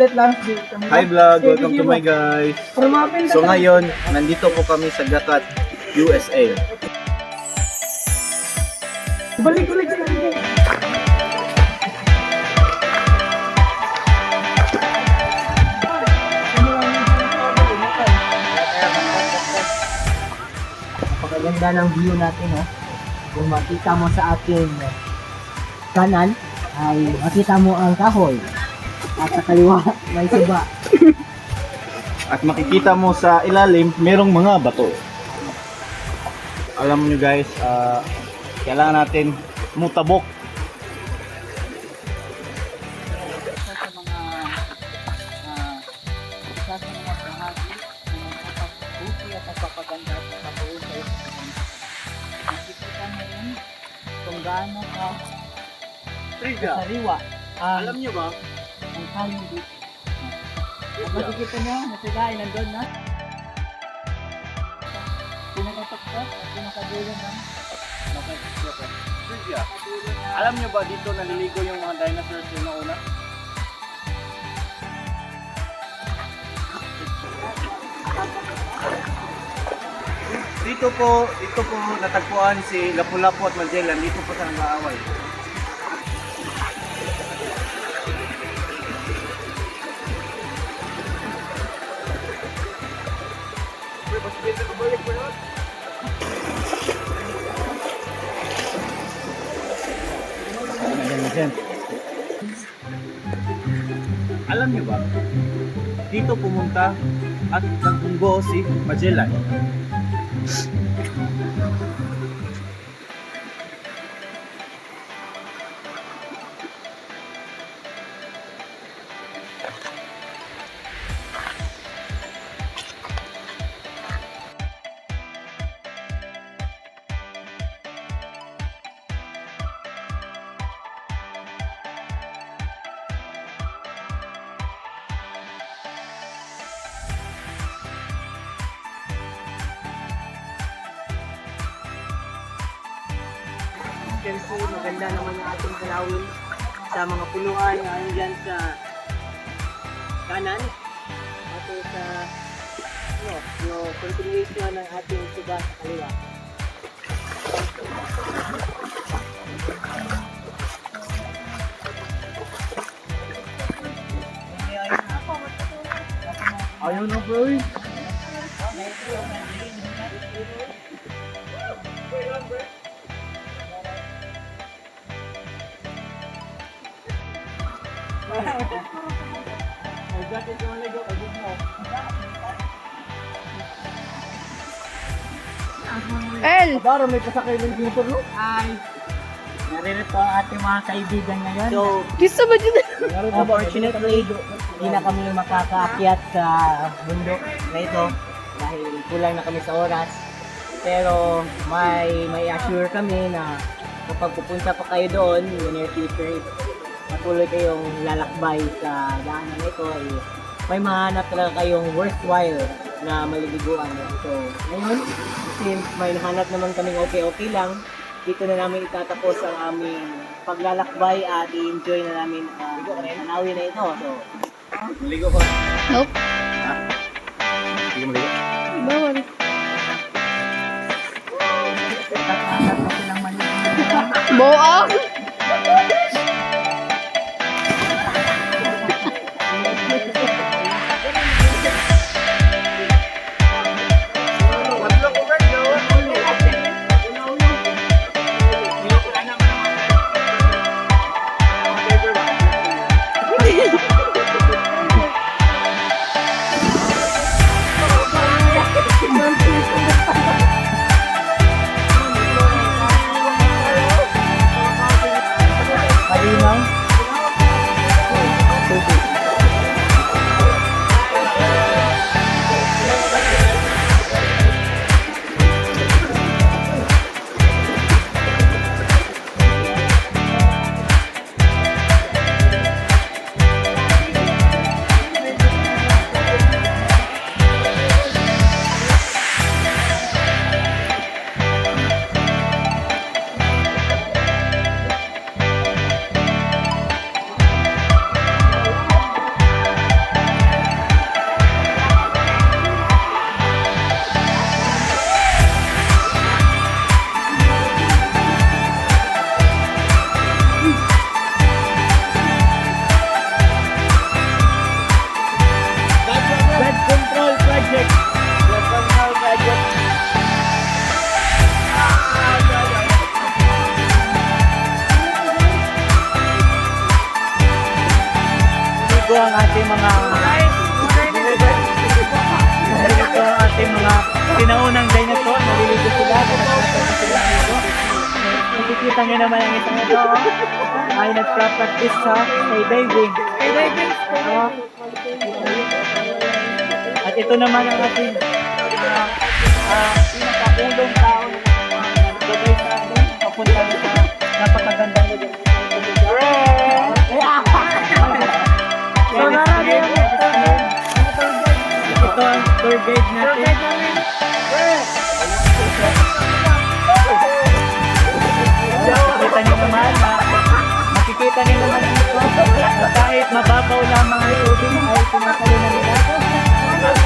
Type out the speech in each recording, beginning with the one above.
bracelet lang. Hi vlog, welcome to my guys. So ngayon, nandito po kami sa Gakat, USA. Balik. Napakaganda ng view natin, no? Kung makita mo sa aking kanan, ay makita mo ang kahoy. At sa kaliwa, may suba. At makikita mo sa ilalim, merong mga bato. Alam nyo guys, kailangan natin mutabok. Sa mga isa sa mga bahagi ng pagpapabuti at pagpapaganda at pagpapahusay sa mga nakikita mo rin kung gaano ka sariwa Alam nyo ba? ang kahoy dito. At makikita mo, nasigain nandun na. Pinakatakot at pinakadulo ng Trivia. Alam nyo ba dito naliligo yung mga dinosaurs yung nauna? Dito po natagpuan si Lapu-Lapu at Magellan. Dito po sa nag-aaway. Alam niyo ba? Dito pumunta at nagtunggo si Magellan. Siyempre, maganda naman ang ating kalawin sa mga punuan na andyan sa kanan at sa yung continuation ng ating suga sa kaliwa. Ayaw na bro. El! Para may pasakay ng dinosaur no? Ay, naririto ang ating mga kaibigan ngayon. So, Gusto ba dyan? unfortunately, hindi na kami makakaakyat sa bundok na ito dahil kulang na kami sa oras. Pero may assure kami na kapag pupunta pa kayo doon in the near future, patuloy kayong lalakbay sa daanan na ito, may mahanap talaga kayong worthwhile na maliliguan. So, ngayon, since may nahanap naman kaming okay lang, dito na namin itatapos ang aming paglalakbay at i-enjoy na namin ang tanawin na ito. So, Maligo ko. Nope. Hindi mo maligo. Bawal. tatanggap na silang maligo. Boang! project. Personal project. Ito ang ating mga ito ang ating mga sinaunang dinosaur. Naliligo sila. Nakikita nyo naman ang isang ito ay nagpa-practice sa skydiving. At ito naman ang ating pinakaulong tao na nagbabay sa atin papunta sa napakagandang lugar. Ito ang tour guide natin. Makikita niyo naman ito na kahit mababaw lamang ang tubig ay pinakalunan nila. Ayun,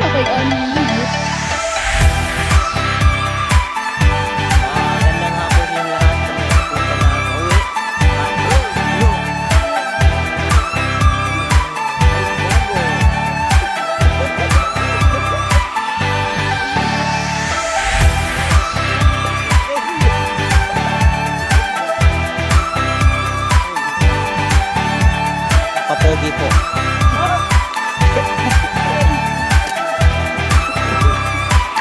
okay, Magandang hapon yung lahat sa mga punta na uwi. Papogi po.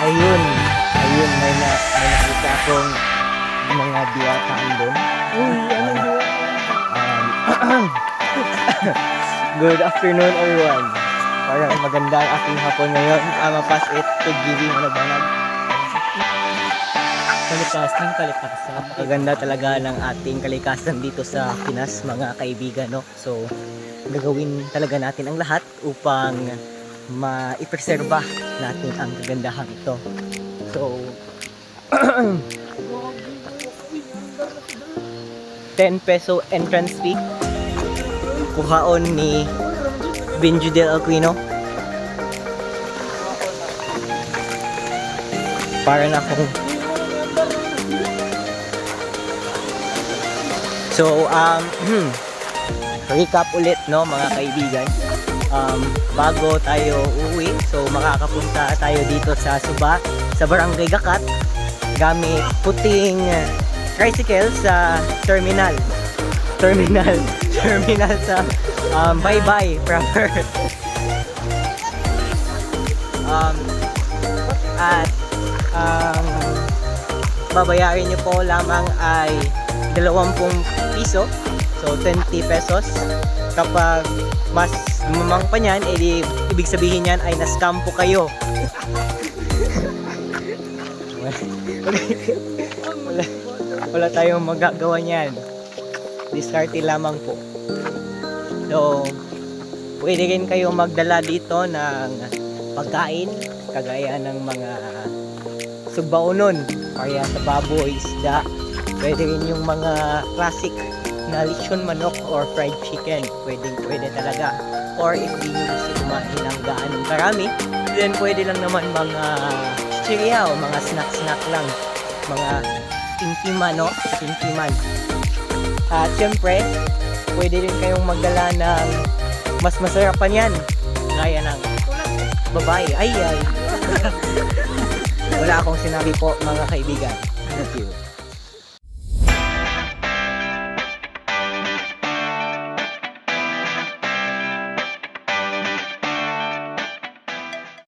Ayun, may nakita akong mga diwataan doon. Good afternoon everyone. Parang maganda ang aking hapon ngayon. Mapas it to giving ano banag. Kalikasan. Maganda talaga ng ating kalikasan dito sa Pinas mga kaibigan, no? So, gagawin talaga natin ang lahat upang maipreserba natin ang kagandahan ito. So, 10 peso entrance fee. Kuhaon ni Benjo del Aquino. Para na akong So, recap ulit, no, mga kaibigan. Bago tayo uuwi, so makakapunta tayo dito sa Suba, sa Barangay Gakat, gamit puting tricycle sa terminal sa Bye-Bye proper. At babayarin nyo po lamang ay 20 piso, so 20 pesos. Kapag mas mamang pa niyan, ibig sabihin niyan ay na-scam po kayo. wala tayong magagawa niyan. Diskarte lamang po. So, pwede rin kayong magdala dito ng pagkain, kagaya ng mga sugbaunon, kaya sa baboy, isda. Pwede rin yung mga classic na lechon manok or fried chicken. Pwede talaga. Or if di nyo gusto kumain ng gaanong karami, then pwede lang naman mga chichirya o mga snack lang. Mga timpiman, no? Timpiman. At syempre, pwede rin kayong magdala ng mas masarap pa niyan. Gaya ng babae. Ay. Wala akong sinabi po, mga kaibigan. Thank you.